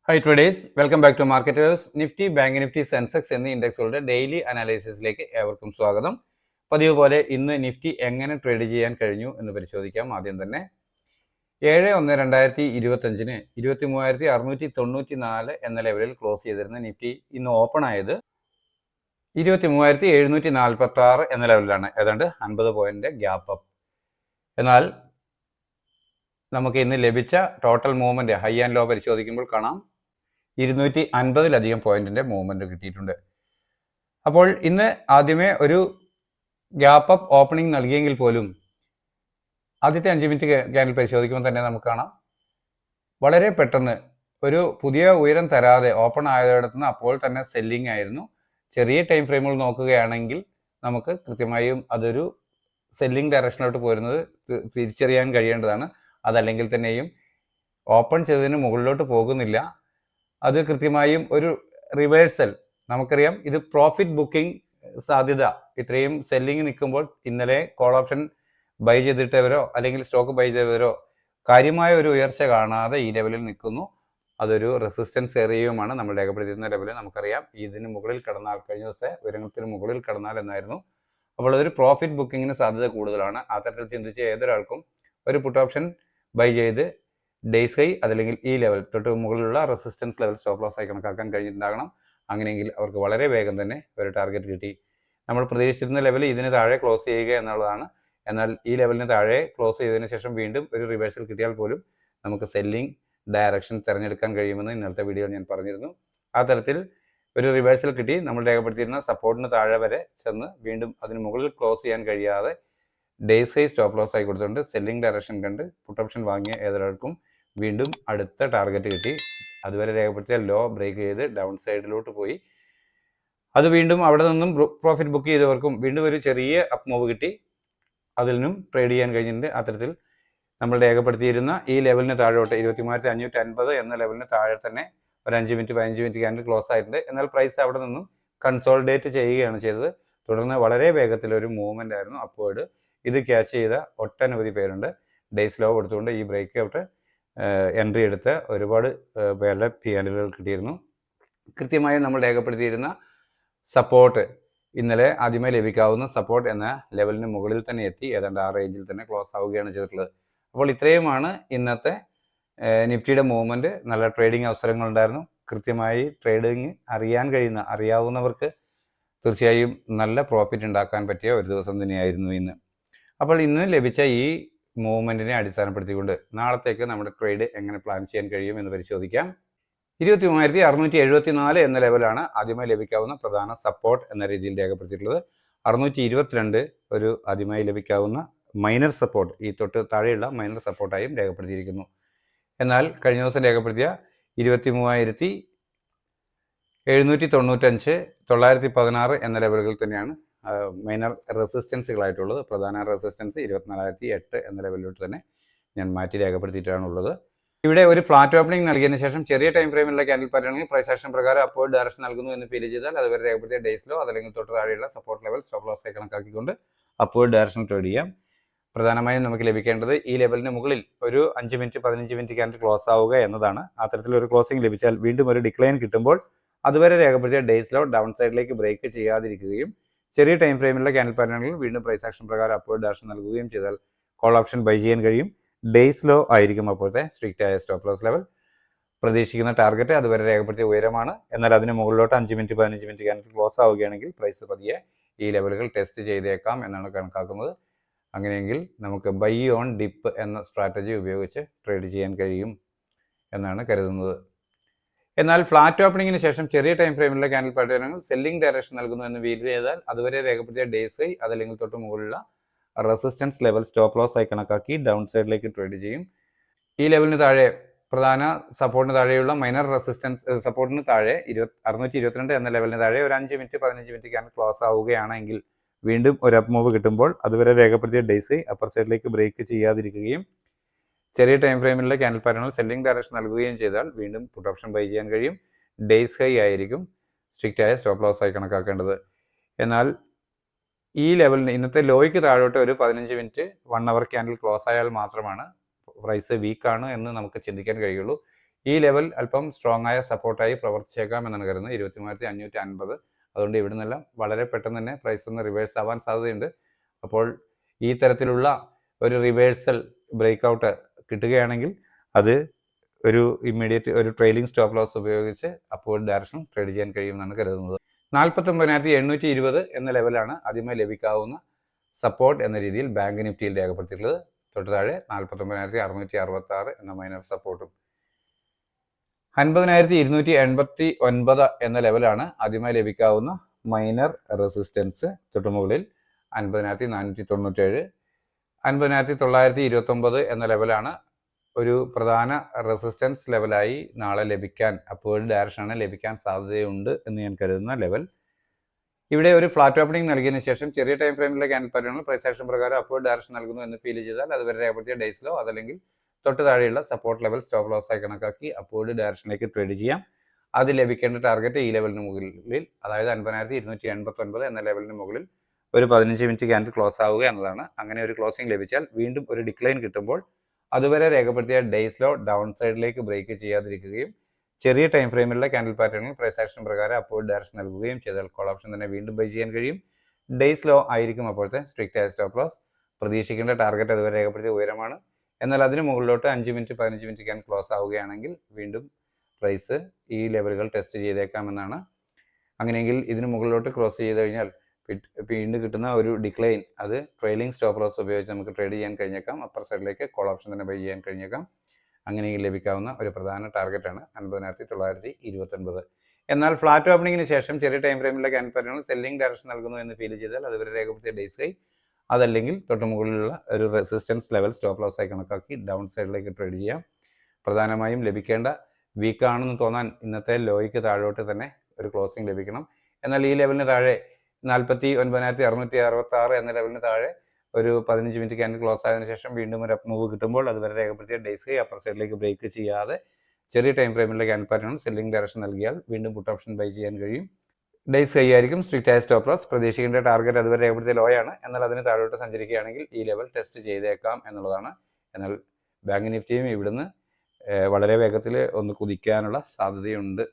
High traders, welcome back to marketers. Nifty, bank nifty, sensex എന്നീ ഇൻഡെക്സുകളുടെ daily അനാലിസിസിലേക്ക് ഏവർക്കും സ്വാഗതം. പതിവ് പോലെ ഇന്ന് നിഫ്റ്റി എങ്ങനെ ട്രേഡ് ചെയ്യാൻ കഴിഞ്ഞു എന്ന് പരിശോധിക്കാം. ആദ്യം തന്നെ 7/1/2025 23,694 എന്ന ലെവലിൽ ക്ലോസ് ചെയ്തിരുന്ന നിഫ്റ്റി ഇന്ന് ഓപ്പൺ ആയത് 23,746 എന്ന ലെവലിലാണ്, ഏതാണ്ട് 50 പോയിന്റ് ഗ്യാപ്പ് അപ്പ്. എന്നാൽ നമുക്ക് ഇന്ന് ലഭിച്ച total movement high and low പരിശോധിക്കുമ്പോൾ കാണാം 250-ലധികം പോയിന്റിന്റെ മൂവ്മെന്റ് കിട്ടിയിട്ടുണ്ട്. അപ്പോൾ ഇന്ന് ആദ്യമേ ഒരു ഗ്യാപ്പ് അപ്പ് ഓപ്പണിംഗ് നൽകിയെങ്കിൽ പോലും ആദ്യത്തെ 5 മിനിറ്റ് ക്യാൻഡിൽ പരിശോധിക്കുമ്പോൾ തന്നെ നമുക്ക് കാണാം വളരെ പെട്ടെന്ന് ഒരു പുതിയ ഉയരം തരാതെ ഓപ്പൺ ആയതിടത്ത് നിന്ന് അപ്പോൾ തന്നെ സെല്ലിംഗ് ആയിരുന്നു. ചെറിയ ടൈം ഫ്രെയിമുകൾ നോക്കുകയാണെങ്കിൽ നമുക്ക് കൃത്യമായും അതൊരു സെല്ലിംഗ് ഡയറക്ഷനിലോട്ട് പോരുന്നത് തിരിച്ചറിയാൻ കഴിയേണ്ടതാണ്. അതല്ലെങ്കിൽ തന്നെയും ഓപ്പൺ ചെയ്തതിന് മുകളിലോട്ട് പോകുന്നില്ല, അത് കൃത്യമായും ഒരു റിവേഴ്സൽ. നമുക്കറിയാം ഇത് പ്രോഫിറ്റ് ബുക്കിംഗ് സാധ്യത. ഇത്രയും സെല്ലിംഗ് നിൽക്കുമ്പോൾ ഇന്നലെ കോൾ ഓപ്ഷൻ ബൈ ചെയ്തിട്ടവരോ അല്ലെങ്കിൽ സ്റ്റോക്ക് ബൈ ചെയ്തവരോ കാര്യമായ ഒരു ഉയർച്ച കാണാതെ ഈ ലെവലിൽ നിൽക്കുന്നു. അതൊരു റെസിസ്റ്റൻസ് ഏരിയയുമാണ് നമ്മൾ രേഖപ്പെടുത്തിയിരുന്ന ലെവൽ. നമുക്കറിയാം ഇതിന് മുകളിൽ കടന്നാൽ, കഴിഞ്ഞ ദിവസത്തെ ഉയരത്തിന് മുകളിൽ കടന്നാൽ എന്നായിരുന്നു. അപ്പോൾ അതൊരു പ്രോഫിറ്റ് ബുക്കിങ്ങിന് സാധ്യത കൂടുതലാണ്. ആ തരത്തിൽ ചിന്തിച്ച് ഏതൊരാൾക്കും ഒരു പുട്ട് ഓപ്ഷൻ ബൈ ചെയ്ത് ഡേയ്സ് ഹൈ അതല്ലെങ്കിൽ ഈ ലെവൽ തൊട്ട് മുകളിലുള്ള റെസിസ്റ്റൻസ് ലെവൽ സ്റ്റോപ്പ് ലോസ് ആയി കണക്കാക്കാൻ കഴിഞ്ഞിട്ടുണ്ടാകണം. അങ്ങനെയെങ്കിൽ അവർക്ക് വളരെ വേഗം തന്നെ ഒരു ടാർഗറ്റ് കിട്ടി. നമ്മൾ പ്രതീക്ഷിച്ചിരുന്ന ലെവൽ ഇതിന് താഴെ ക്ലോസ് ചെയ്യുക എന്നുള്ളതാണ്. എന്നാൽ ഈ ലെവലിന് താഴെ ക്ലോസ് ചെയ്തതിന് ശേഷം വീണ്ടും ഒരു റിവേഴ്സൽ കിട്ടിയാൽ പോലും നമുക്ക് സെല്ലിംഗ് ഡയറക്ഷൻ തിരഞ്ഞെടുക്കാൻ കഴിയുമെന്ന് ഇന്നലത്തെ വീഡിയോയിൽ ഞാൻ പറഞ്ഞിരുന്നു. ആ തരത്തിൽ ഒരു റിവേഴ്സൽ കിട്ടി. നമ്മൾ രേഖപ്പെടുത്തിയിരുന്ന സപ്പോർട്ടിന് താഴെ വരെ ചെന്ന് വീണ്ടും അതിന് മുകളിൽ ക്ലോസ് ചെയ്യാൻ കഴിയാതെ ഡേയ്സ് ഹൈ സ്റ്റോപ്പ് ലോസ് ആയി കൊടുത്തുകൊണ്ട് സെല്ലിംഗ് ഡയറക്ഷൻ കണ്ട് പുട്ട് ഓപ്ഷൻ വാങ്ങിയ ഏതൊരാൾക്കും വീണ്ടും അടുത്ത ടാർഗറ്റ് കിട്ടി. അതുവരെ രേഖപ്പെടുത്തിയ ലോ ബ്രേക്ക് ചെയ്ത് ഡൗൺ സൈഡിലോട്ട് പോയി. അത് വീണ്ടും അവിടെ നിന്നും പ്രോഫിറ്റ് ബുക്ക് ചെയ്തവർക്കും വീണ്ടും ഒരു ചെറിയ അപ്പ് മൂവ് കിട്ടി. അതിൽ നിന്നും ട്രേഡ് ചെയ്യാൻ കഴിഞ്ഞിട്ടുണ്ട്. അത്തരത്തിൽ നമ്മൾ രേഖപ്പെടുത്തിയിരുന്ന ഈ ലെവലിന് താഴോട്ട് 23,550 എന്ന ലെവലിന് താഴെ തന്നെ ഒരു 5 മിനിറ്റ് 15 മിനിറ്റ് ക്യാൻഡിൽ ക്ലോസ് ആയിട്ടുണ്ട്. എന്നാൽ പ്രൈസ് അവിടെ നിന്നും കൺസോളിഡേറ്റ് ചെയ്യുകയാണ് ചെയ്തത്. തുടർന്ന് വളരെ വേഗത്തിൽ ഒരു മൂവ്മെന്റ് ആയിരുന്നു അപ്വേർഡ്. ഇത് ക്യാച്ച് ചെയ്ത ഒട്ടനവധി പേരുണ്ട്. ഡേയ്സ് ലോ കൊടുത്തുകൊണ്ട് ഈ ബ്രേക്ക് ഔട്ട് എൻട്രി എടുത്ത് ഒരുപാട് പേരുടെ ക്യാൻഡിലുകൾ കിട്ടിയിരുന്നു. കൃത്യമായി നമ്മൾ രേഖപ്പെടുത്തിയിരുന്ന സപ്പോർട്ട് ഇന്നലെ ആദ്യമേ ലഭിക്കാവുന്ന സപ്പോർട്ട് എന്ന ലെവലിന് മുകളിൽ തന്നെ എത്തി. ഏതാണ്ട് ആ റേഞ്ചിൽ തന്നെ ക്ലോസ് ആവുകയാണ് ചെയ്തിട്ടുള്ളത്. അപ്പോൾ ഇത്രയുമാണ് ഇന്നത്തെ നിഫ്റ്റിയുടെ മൂവ്മെൻറ്റ്. നല്ല ട്രേഡിംഗ് അവസരങ്ങളുണ്ടായിരുന്നു. കൃത്യമായി ട്രേഡിങ് അറിയാവുന്നവർക്ക് തീർച്ചയായും നല്ല പ്രോഫിറ്റ് ഉണ്ടാക്കാൻ പറ്റിയ ഒരു ദിവസം തന്നെയായിരുന്നു ഇന്ന്. അപ്പോൾ ഇന്ന് ലഭിച്ച ഈ മൂവ്മെൻറ്റിനെ അടിസ്ഥാനപ്പെടുത്തിക്കൊണ്ട് നാളത്തേക്ക് നമ്മുടെ ട്രേഡ് എങ്ങനെ പ്ലാൻ ചെയ്യാൻ കഴിയും എന്ന് പരിശോധിക്കാം. 23,674 എന്ന ലെവലാണ് ആദ്യമായി ലഭിക്കാവുന്ന പ്രധാന സപ്പോർട്ട് എന്ന രീതിയിൽ രേഖപ്പെടുത്തിയിട്ടുള്ളത്. 622 ഒരു ആദ്യമായി ലഭിക്കാവുന്ന മൈനർ സപ്പോർട്ട്, ഈ തൊട്ട് താഴെയുള്ള മൈനർ സപ്പോർട്ടായും രേഖപ്പെടുത്തിയിരിക്കുന്നു. എന്നാൽ കഴിഞ്ഞ ദിവസം രേഖപ്പെടുത്തിയ 23,795, 916 എന്ന ലെവലുകൾ തന്നെയാണ് മൈനർ റെസിസ്റ്റൻസുകളായിട്ടുള്ളത്. പ്രധാന റെസിസ്റ്റൻസ് 24,008 എന്ന ലെവലിലോട്ട് തന്നെ ഞാൻ മാറ്റി രേഖപ്പെടുത്തിയിട്ടാണുള്ളത്. ഇവിടെ ഒരു ഫ്ലാറ്റ് ഓപ്പണിംഗ് നൽകിയതിനു ശേഷം ചെറിയ ടൈം ഫ്രെയിമിലുള്ള ക്യാൻഡിൽ പാറ്റേണിൽ പ്രൈസ് ആക്ഷൻ പ്രകാരം അപ്വേർഡ് ഡയറക്ഷൻ നൽകുന്നു എന്ന് ഫീൽ ചെയ്താൽ അതുവരെ രേഖപ്പെടുത്തിയ ഡേയ്സ് ലോ അതല്ലെങ്കിൽ തൊട്ട് താഴെയുള്ള സപ്പോർട്ട് ലെവൽ സ്റ്റോപ്പ് ലോസ് ആയി കണക്കാക്കിക്കൊണ്ട് അപ്വേർഡ് ഡയറക്ഷൻ ട്രേഡ് ചെയ്യാം. പ്രധാനമായും നമുക്ക് ലഭിക്കേണ്ടത് ഈ ലെവലിന് മുകളിൽ ഒരു 5 മിനിറ്റ് 15 മിനിറ്റ് ക്യാൻഡിൽ ക്ലോസ് ആവുക എന്നതാണ്. ആ തരത്തിലൊരു ക്ലോസിംഗ് ലഭിച്ചാൽ വീണ്ടും ഒരു ഡിക്ലൈൻ കിട്ടുമ്പോൾ അതുവരെ രേഖപ്പെടുത്തിയ ഡേയ്സ് ലോ ഡൗൺ സൈഡിലേക്ക് ബ്രേക്ക് ചെയ്യാതിരിക്കുകയും ചെറിയ ടൈം ഫ്രെയിമിലുള്ള ക്യാൻഡിൽ പാറ്റേണുകളിൽ വീണ്ടും പ്രൈസ് ആക്ഷൻ പ്രകാരം അപ്വേർഡ് ഡയറക്ഷൻ നൽകുകയും ചെയ്താൽ കോൾ ഓപ്ഷൻ ബൈ ചെയ്യാൻ കഴിയും. ഡേയ്സ് ലോ ആയിരിക്കും അപ്പോഴത്തെ സ്ട്രിക്റ്റ് ആയ സ്റ്റോപ്പ് ലോസ് ലെവൽ. പ്രതീക്ഷിക്കുന്ന ടാർഗറ്റ് അതുവരെ രേഖപ്പെടുത്തിയ ഉയരമാണ്. എന്നാൽ അതിന് മുകളിലോട്ട് 5 മിനിറ്റ് 15 മിനിറ്റ് ക്യാൻഡിൽ ക്ലോസ് ആവുകയാണെങ്കിൽ പ്രൈസ് പതിയെ ഈ ലെവലുകൾ ടെസ്റ്റ് ചെയ്തേക്കാം എന്നാണ് കണക്കാക്കുന്നത്. അങ്ങനെയെങ്കിൽ നമുക്ക് ബൈ ഓൺ ഡിപ്പ് എന്ന സ്ട്രാറ്റജി ഉപയോഗിച്ച് ട്രേഡ് ചെയ്യാൻ കഴിയും എന്നാണ് കരുതുന്നത്. എന്നാൽ ഫ്ലാറ്റ് ഓപ്പണിങ്ങിന് ശേഷം ചെറിയ ടൈം ഫ്രെയിമിലുള്ള ക്യാൻഡിൽ പാറ്റേണുകൾ സെല്ലിംഗ് ഡയറക്ഷൻ നൽകുന്നു എന്ന് ഫീൽ ചെയ്താൽ അതുവരെ രേഖപ്പെടുത്തിയ ഡേയ്സ് ഹൈ അതല്ലെങ്കിൽ തൊട്ട് മുകളിലുള്ള റെസിസ്റ്റൻസ് ലെവൽ സ്റ്റോപ്പ് ലോസ് ആയി കണക്കാക്കി ഡൗൺ സൈഡിലേക്ക് ട്രേഡ് ചെയ്യും. ഈ ലെവലിന് താഴെ പ്രധാന സപ്പോർട്ടിന് താഴെയുള്ള മൈനർ റെസിസ്റ്റൻസ് സപ്പോർട്ടിന് താഴെ 622 എന്ന ലെവലിന് താഴെ ഒരു 5 മിനിറ്റ് 15 മിനിറ്റ് ക്യാൻഡിൽ ക്ലോസ് ആവുകയാണെങ്കിൽ വീണ്ടും ഒരു അപ്പ് മൂവ് കിട്ടുമ്പോൾ അതുവരെ രേഖപ്പെടുത്തിയ ഡേയ്സ് ഹൈ അപ്പർ സൈഡിലേക്ക് ബ്രേക്ക് ചെയ്യാതിരിക്കുകയും ചെറിയ ടൈം ഫ്രെയിമിലുള്ള ക്യാൻഡിൽ പാറ്റേണുകൾ സെല്ലിംഗ് ഡയറക്ഷൻ നൽകുകയും ചെയ്താൽ വീണ്ടും പുട്ട് ഓപ്ഷൻ ബൈ ചെയ്യാൻ കഴിയും. ഡേയ്സ് ഹൈ ആയിരിക്കും സ്ട്രിക്റ്റ് ആയ സ്റ്റോപ്പ് ലോസ് ആയി കണക്കാക്കേണ്ടത്. എന്നാൽ ഈ ലെവലിന് ഇന്നത്തെ ലോയ്ക്ക് താഴോട്ട് ഒരു 15 മിനിറ്റ് 1 അവർ ക്യാൻഡിൽ ക്ലോസ് ആയാൽ മാത്രമാണ് പ്രൈസ് വീക്കാണ് എന്ന് നമുക്ക് ചിന്തിക്കാൻ കഴിയുള്ളൂ. ഈ ലെവൽ അല്പം സ്ട്രോങ് ആയ സപ്പോർട്ടായി പ്രവർത്തിച്ചേക്കാം എന്നാണ് കരുതുന്നത് 23,550. അതുകൊണ്ട് ഇവിടെ നിന്നെല്ലാം വളരെ പെട്ടെന്ന് തന്നെ പ്രൈസ് ഒന്ന് റിവേഴ്സ് ആവാൻ സാധ്യതയുണ്ട്. അപ്പോൾ ഈ തരത്തിലുള്ള ഒരു റിവേഴ്സൽ ബ്രേക്ക്ഔട്ട് കിട്ടുകയാണെങ്കിൽ അത് ഒരു ഇമ്മീഡിയറ്റ് ഒരു ട്രെയിലിംഗ് സ്റ്റോപ്പ് ലോസ് ഉപയോഗിച്ച് അപ്വേർഡ് ഡയറക്ഷൻ ട്രേഡ് ചെയ്യാൻ കഴിയുമെന്നാണ് കരുതുന്നത്. 49,820 എന്ന ലെവലാണ് ആദ്യമായി ലഭിക്കാവുന്ന സപ്പോർട്ട് എന്ന രീതിയിൽ ബാങ്ക് നിഫ്റ്റിയിൽ രേഖപ്പെടുത്തിയിട്ടുള്ളത്. തൊട്ട് താഴെ 49,666 എന്ന മൈനർ സപ്പോർട്ടും. 50,289 എന്ന ലെവലാണ് ആദ്യമായി ലഭിക്കാവുന്ന മൈനർ റെസിസ്റ്റൻസ്. തൊട്ട് മുകളിൽ 50,497. 50,929 എന്ന ലെവലാണ് ഒരു പ്രധാന റെസിസ്റ്റൻസ് ലെവലായി നാളെ ലഭിക്കാൻ, അപ്വേർഡ് ഡയറക്ഷനാണ് ലഭിക്കാൻ സാധ്യതയുണ്ട് എന്ന് ഞാൻ കരുതുന്ന ലെവൽ. ഇവിടെ ഒരു ഫ്ലാറ്റ് ഓപ്പണിംഗ് നൽകിയതിനു ശേഷം ചെറിയ ടൈം ഫ്രെയിമിലെ ക്യാൻഡിൽ പാറ്റേണുകൾ പ്രൈസ് ആക്ഷൻ പ്രകാരം അപ്വേർഡ് ഡയറക്ഷൻ നൽകുന്നു എന്ന് ഫീൽ ചെയ്താൽ അതുവരെ രേഖപ്പെടുത്തിയ ഡേയ്സിലോ അതല്ലെങ്കിൽ തൊട്ട് താഴെയുള്ള സപ്പോർട്ട് ലെവൽ സ്റ്റോപ്പ് ലോസ് ആയി കണക്കാക്കി അപ്വേർഡ് ഡയറക്ഷനിലേക്ക് ട്രേഡ് ചെയ്യാം. അത് ലഭിക്കേണ്ട ടാർഗറ്റ് ഈ ലെവലിന് മുകളിൽ, അതായത് 50,289 എന്ന ലെവലിന് മുകളിൽ ഒരു 15 മിനിറ്റ് ക്യാൻഡിൽ ക്ലോസ് ആവുക എന്നതാണ്. അങ്ങനെ ഒരു ക്ലോസിംഗ് ലഭിച്ചാൽ വീണ്ടും ഒരു ഡിക്ലൈൻ കിട്ടുമ്പോൾ അതുവരെ രേഖപ്പെടുത്തിയ ഡേയ്സിലോ ഡൗൺ സൈഡിലേക്ക് ബ്രേക്ക് ചെയ്യാതിരിക്കുകയും ചെറിയ ടൈം ഫ്രെയിമിലുള്ള ക്യാൻഡിൽ പാറ്റേണുകൾ പ്രൈസ് ആക്ഷൻ പ്രകാരം അപ്വേർഡ് ഡയറക്ഷൻ നൽകുകയും ചെയ്താൽ കോൾ ഓപ്ഷൻ തന്നെ വീണ്ടും ബൈ ചെയ്യാൻ കഴിയും. ഡേയ്സിലോ ആയിരിക്കും അപ്പോഴത്തെ സ്ട്രിക്റ്റ് ആയ സ്റ്റോപ്പ് ലോസ്. പ്രതീക്ഷിക്കേണ്ട ടാർഗറ്റ് അതുവരെ രേഖപ്പെടുത്തിയ ഉയരമാണ്. എന്നാൽ അതിന് മുകളിലോട്ട് 5 മിനിറ്റ് 15 മിനിറ്റ് ക്യാൻഡിൽ ക്ലോസ് ആവുകയാണെങ്കിൽ വീണ്ടും പ്രൈസ് ഈ ലെവലുകൾ ടെസ്റ്റ് ചെയ്തേക്കാമെന്നാണ്. അങ്ങനെയെങ്കിൽ ഇതിന് മുകളിലോട്ട് ക്രോസ് ചെയ്ത് കഴിഞ്ഞാൽ വീണ്ടും കിട്ടുന്ന ഒരു ഡിക്ലൈൻ അത് ട്രെയിലിംഗ് സ്റ്റോപ്പ് ലോസ് ഉപയോഗിച്ച് നമുക്ക് ട്രേഡ് ചെയ്യാൻ കഴിഞ്ഞേക്കാം. അപ്പർ സൈഡിലേക്ക് കോൾ ഓപ്ഷൻ തന്നെ ബൈ ചെയ്യാൻ കഴിഞ്ഞേക്കാം. അങ്ങനെയെങ്കിൽ ലഭിക്കാവുന്ന ഒരു പ്രധാന ടാർഗറ്റാണ് 50,929. എന്നാൽ ഫ്ലാറ്റ് ഓപ്പണിങ്ങിന് ശേഷം ചെറിയ ടൈം ഫ്രെയിമിലെ ക്യാൻഡിൽ പാറ്റേണുകൾ സെല്ലിംഗ് ഡയറക്ഷൻ നൽകുന്നു എന്ന് ഫീൽ ചെയ്താൽ അതുവരെ രേഖപ്പെടുത്തിയ ഡേയ്സ് ഹൈ അതല്ലെങ്കിൽ തൊട്ട് മുകളിലുള്ള ഒരു റെസിസ്റ്റൻസ് ലെവൽ സ്റ്റോപ്പ് ലോസ് ആയി കണക്കാക്കി ഡൗൺ സൈഡിലേക്ക് ട്രേഡ് ചെയ്യാം. പ്രധാനമായും ലഭിക്കേണ്ട വീക്കാണെന്ന് തോന്നാൻ ഇന്നത്തെ ലോയ്ക്ക് താഴോട്ട് തന്നെ ഒരു ക്ലോസിംഗ് ലഭിക്കണം. എന്നാൽ ഈ ലെവലിന് താഴെ 49,666 എന്ന ലെവലിന് താഴെ ഒരു 15 മിനിറ്റ് ക്യാൻഡിൽ ക്ലോസ് ആയതിനു ശേഷം വീണ്ടും ഒരു അപ്പ് മൂവ് കിട്ടുമ്പോൾ അതുവരെ രേഖപ്പെടുത്തിയ ഡേയ്സ് ഹൈ അപ്പർ സൈഡിലേക്ക് ബ്രേക്ക് ചെയ്യാതെ ചെറിയ ടൈം ഫ്രെയിമിലെ ക്യാൻഡിൽ പാറ്റേൺ സെല്ലിംഗ് ഡയറക്ഷൻ നൽകിയാൽ വീണ്ടും പുട്ട് ഓപ്ഷൻ ബൈ ചെയ്യാൻ കഴിയും. ഡേയ്സ് ഹൈ ആയിരിക്കും സ്ട്രിക്റ്റ് ആയ സ്റ്റോപ്പ് ലോസ്. പ്രതീക്ഷിക്കേണ്ട ടാർഗറ്റ് അതുവരെ രേഖപ്പെടുത്തിയ ലോ ആണ്. എന്നാൽ അതിന് താഴോട്ട് സഞ്ചരിക്കുകയാണെങ്കിൽ ഈ ലെവൽ ടെസ്റ്റ് ചെയ്തേക്കാം എന്നുള്ളതാണ്. എന്നാൽ ബാങ്ക് നിഫ്റ്റിയും ഇവിടുന്ന് വളരെ വേഗത്തിൽ ഒന്ന് കുതിക്കാനുള്ള സാധ്യതയുണ്ട്.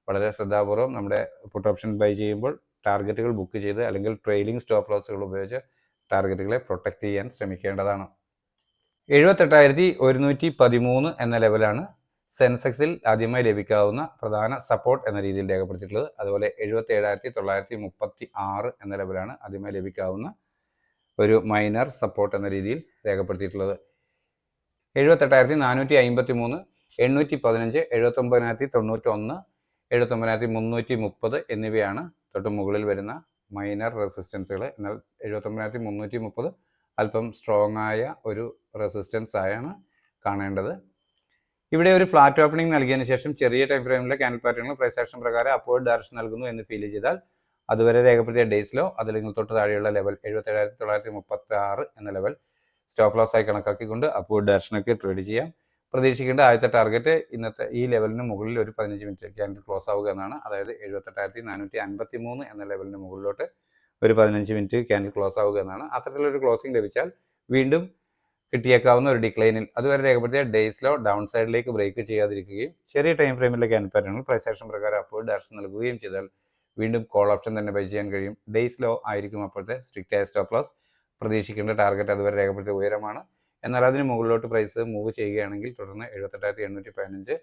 വളരെ ശ്രദ്ധാപൂർവം നമ്മുടെ പുട്ട് ഓപ്ഷൻ ബൈ ചെയ്യുമ്പോൾ ടാർഗറ്റുകൾ ബുക്ക് ചെയ്ത് അല്ലെങ്കിൽ ട്രെയിലിംഗ് സ്റ്റോപ്പ് ലോസുകൾ ഉപയോഗിച്ച് ടാർഗറ്റുകളെ പ്രൊട്ടക്റ്റ് ചെയ്യാൻ ശ്രമിക്കേണ്ടതാണ്. 78,113 എന്ന ലെവലാണ് സെൻസെക്സിൽ ആദ്യമായി ലഭിക്കാവുന്ന പ്രധാന സപ്പോർട്ട് എന്ന രീതിയിൽ രേഖപ്പെടുത്തിയിട്ടുള്ളത്. അതുപോലെ 77,936 എന്ന ലെവലാണ് ആദ്യമായി ലഭിക്കാവുന്ന ഒരു മൈനർ സപ്പോർട്ട് എന്ന രീതിയിൽ രേഖപ്പെടുത്തിയിട്ടുള്ളത്. 78,453, 815, 79,091, 79,330 എന്നിവയാണ് തൊട്ട് മുകളിൽ വരുന്ന മൈനർ റെസിസ്റ്റൻസുകൾ. എന്നാൽ 79,330 അല്പം സ്ട്രോങ് ആയ ഒരു റെസിസ്റ്റൻസ് ആയാണ് കാണേണ്ടത്. ഇവിടെ ഒരു ഫ്ലാറ്റ് ഓപ്പണിംഗ് നൽകിയതിനു ശേഷം ചെറിയ ടൈം ഫ്രെയിമിലെ ക്യാൻഡിൽ പാറ്റേണുകൾ പ്രൈസ് ആക്ഷൻ പ്രകാരം അപ്വേർഡ് ഡയറക്ഷൻ നൽകുന്നു എന്ന് ഫീൽ ചെയ്താൽ അതുവരെ രേഖപ്പെടുത്തിയ ഡേയ്സിലോ അതല്ലെങ്കിൽ തൊട്ട് താഴെയുള്ള ലെവൽ 77,936 എന്ന ലെവൽ സ്റ്റോപ്പ് ലോസ് ആയി കണക്കാക്കിക്കൊണ്ട് അപ്വേർഡ് ഡയറക്ഷനൊക്കെ ട്രേഡ് ചെയ്യാം. പ്രതീക്ഷിക്കേണ്ട ആദ്യത്തെ ടാർഗറ്റ് ഇന്നത്തെ ഈ ലെവലിന് മുകളിൽ ഒരു 15 മിനിറ്റ് ക്യാൻഡിൽ ക്ലോസ് ആവുക എന്നാണ്. അതായത് 78,453 എന്ന ലെവലിന് മുകളിലോട്ട് ഒരു 15 മിനിറ്റ് ക്യാൻഡിൽ ക്ലോസ് ആവുക എന്നാണ്. അത്തരത്തിലൊരു ക്ലോസിംഗ് ലഭിച്ചാൽ വീണ്ടും കിട്ടിയേക്കാവുന്ന ഒരു ഡിക്ലൈനിൽ അതുവരെ രേഖപ്പെടുത്തിയ ഡേയ്സിലോ ഡൗൺ സൈഡിലേക്ക് ബ്രേക്ക് ചെയ്യാതിരിക്കുകയും ചെറിയ ടൈം ഫ്രെയിമിലെ ക്യാൻഡിൽ പാറ്റേണുകൾ പ്രൈസ് ആക്ഷൻ പ്രകാരം അപ്വേർഡ് ഡയറക്ഷൻ നൽകുകയും ചെയ്താൽ വീണ്ടും കോൾ ഓപ്ഷൻ തന്നെ ബൈ ചെയ്യാൻ കഴിയും. ഡേയ്സിലോ ആയിരിക്കും അപ്പോഴത്തെ സ്ട്രിക്റ്റ് ആയ സ്റ്റോപ്പ് ലോസ്. പ്രതീക്ഷിക്കേണ്ട ടാർഗറ്റ് അതുവരെ രേഖപ്പെടുത്തിയ ഉയരമാണ്. എന്നാൽ അതിന് മുകളിലോട്ട് പ്രൈസ് മൂവ് ചെയ്യുകയാണെങ്കിൽ തുടർന്ന് 78,815,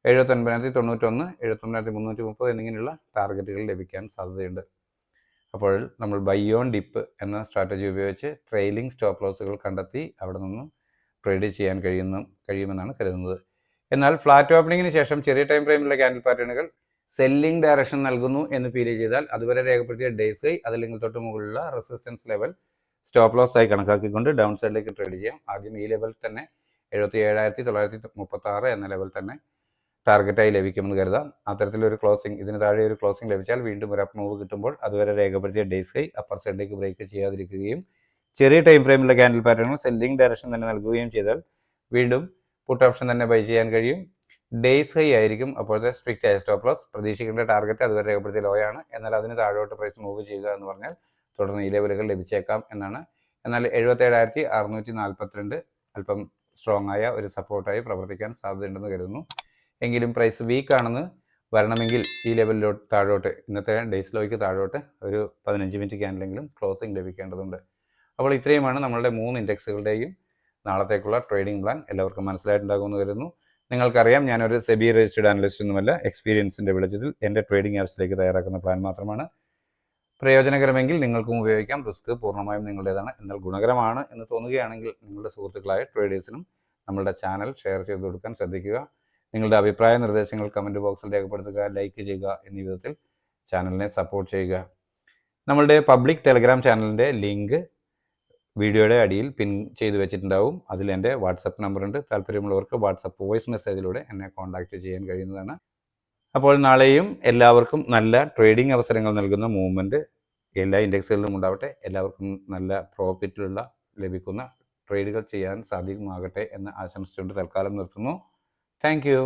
79,091, 79,330 എന്നിങ്ങനെയുള്ള ടാർഗറ്റുകൾ ലഭിക്കാൻ സാധ്യതയുണ്ട്. അപ്പോൾ നമ്മൾ ബൈ ഓൺ ഡിപ്പ് എന്ന സ്ട്രാറ്റജി ഉപയോഗിച്ച് ട്രെയിലിംഗ് സ്റ്റോപ്പ് ലോസുകൾ കണ്ടെത്തി അവിടെ നിന്നും ട്രേഡ് ചെയ്യാൻ കഴിയുമെന്നാണ് കരുതുന്നത്. എന്നാൽ ഫ്ലാറ്റ് ഓപ്പണിങ്ങിന് ശേഷം ചെറിയ ടൈം ഫ്രെയിമിലുള്ള ക്യാൻഡിൽ പാറ്റേണുകൾ സെല്ലിംഗ് ഡയറക്ഷൻ നൽകുന്നു എന്ന് ഫീൽ ചെയ്താൽ അതുവരെ രേഖപ്പെടുത്തിയ ഡേയ്സ് ഹൈ അതല്ലെങ്കിൽ തൊട്ട് മുകളിലുള്ള റെസിസ്റ്റൻസ് ലെവൽ സ്റ്റോപ്പ് ലോസ് ആയി കണക്കാക്കിക്കൊണ്ട് ഡൗൺ സൈഡിലേക്ക് ട്രേഡ് ചെയ്യാം. ആദ്യം ഈ ലെവൽ തന്നെ 77,936 എന്ന ലെവൽ തന്നെ ടാർഗറ്റായി ലഭിക്കുമെന്ന് കരുതാം. അത്തരത്തിലൊരു ക്ലോസിംഗ് ഇതിന് താഴെ ഒരു ക്ലോസിംഗ് ലഭിച്ചാൽ വീണ്ടും ഒരു അപ്പ് മൂവ് കിട്ടുമ്പോൾ അതുവരെ രേഖപ്പെടുത്തിയ ഡേയ്സ് ഹൈ അപ്പർ സൈഡിലേക്ക് ബ്രേക്ക് ചെയ്യാതിരിക്കുകയും ചെറിയ ടൈം ഫ്രെയിമിലെ ക്യാൻഡിൽ പാറ്റേണുകൾ സെല്ലിംഗ് ഡയറക്ഷൻ തന്നെ നൽകുകയും ചെയ്താൽ വീണ്ടും പുട്ട് ഓപ്ഷൻ തന്നെ ബൈ ചെയ്യാൻ കഴിയും. ഡേയ്സ് ഹൈ ആയിരിക്കും അപ്പോഴത്തെ സ്ട്രിക്റ്റ് ആയ സ്റ്റോപ്പ് ലോസ്. പ്രതീക്ഷിക്കേണ്ട ടാർഗറ്റ് അതുവരെ രേഖപ്പെടുത്തിയ ലോ ആണ്. എന്നാൽ അതിന് താഴോട്ട് പ്രൈസ് മൂവ് ചെയ്യുക എന്ന് പറഞ്ഞാൽ തുടർന്ന് ഈ ലെവലുകൾ ലഭിച്ചേക്കാം എന്നാണ്. എന്നാൽ 77,642 അല്പം സ്ട്രോങ് ആയ ഒരു സപ്പോർട്ടായി പ്രവർത്തിക്കാൻ സാധ്യതയുണ്ടെന്ന് കരുതുന്നു. എങ്കിലും പ്രൈസ് വീക്കാണെന്ന് വരണമെങ്കിൽ ഈ ലെവലിലോട്ട് താഴോട്ട് ഇന്നത്തെ ഡേയ്സ് ലോയ്ക്ക് താഴോട്ട് ഒരു 15 മിനിറ്റ് ക്യാൻഡിലെങ്കിലും ക്ലോസിംഗ് ലഭിക്കേണ്ടതുണ്ട്. അപ്പോൾ ഇത്രയുമാണ് നമ്മളുടെ 3 ഇൻഡെക്സുകളുടെയും നാളത്തേക്കുള്ള ട്രേഡിംഗ് പ്ലാൻ. എല്ലാവർക്കും മനസ്സിലായിട്ടുണ്ടാകുമെന്ന് കരുതുന്നു. നിങ്ങൾക്കറിയാം, ഞാനൊരു സെബി രജിസ്റ്റേർഡ് അനലിസ്റ്റ് ഒന്നുമല്ല. എക്സ്പീരിയൻസിൻ്റെ വെളിച്ചത്തിൽ എൻ്റെ ട്രേഡിംഗ് ആപ്സിലേക്ക് തയ്യാറാക്കുന്ന പ്ലാൻ മാത്രമാണ്. പ്രയോജനകരമെങ്കിൽ നിങ്ങൾക്കും ഉപയോഗിക്കാം. റിസ്ക് പൂർണ്ണമായും നിങ്ങളുടേതാണ്. എന്നാൽ ഗുണകരമാണ് എന്ന് തോന്നുകയാണെങ്കിൽ നിങ്ങളുടെ സുഹൃത്തുക്കളായ ട്രേഡേഴ്സിനും നമ്മളുടെ ചാനൽ ഷെയർ ചെയ്ത് കൊടുക്കാൻ ശ്രദ്ധിക്കുക. നിങ്ങളുടെ അഭിപ്രായ നിർദ്ദേശങ്ങൾ കമൻറ്റ് ബോക്സിൽ രേഖപ്പെടുത്തുക, ലൈക്ക് ചെയ്യുക എന്നീ വിധത്തിൽ ചാനലിനെ സപ്പോർട്ട് ചെയ്യുക. നമ്മളുടെ പബ്ലിക് ടെലഗ്രാം ചാനലിൻ്റെ ലിങ്ക് വീഡിയോയുടെ അടിയിൽ പിൻ ചെയ്ത് വെച്ചിട്ടുണ്ടാവും. അതിൽ എൻ്റെ വാട്സപ്പ് നമ്പറുണ്ട്. താല്പര്യമുള്ളവർക്ക് വാട്സപ്പ് വോയിസ് മെസ്സേജിലൂടെ എന്നെ കോൺടാക്റ്റ് ചെയ്യാൻ കഴിയുന്നതാണ്. അപ്പോൾ നാളെയും എല്ലാവർക്കും നല്ല ട്രേഡിംഗ് അവസരങ്ങൾ നൽകുന്ന മൂവ്മെൻറ്റ് എല്ലാ ഇൻഡെക്സുകളിലും ഉണ്ടാവട്ടെ. എല്ലാവർക്കും നല്ല പ്രോഫിറ്റിലുള്ള ലഭിക്കുന്ന ട്രേഡുകൾ ചെയ്യാൻ സാധ്യമാകട്ടെ എന്ന് ആശംസിച്ചുകൊണ്ട് തൽക്കാലം നിർത്തുന്നു. Thank you.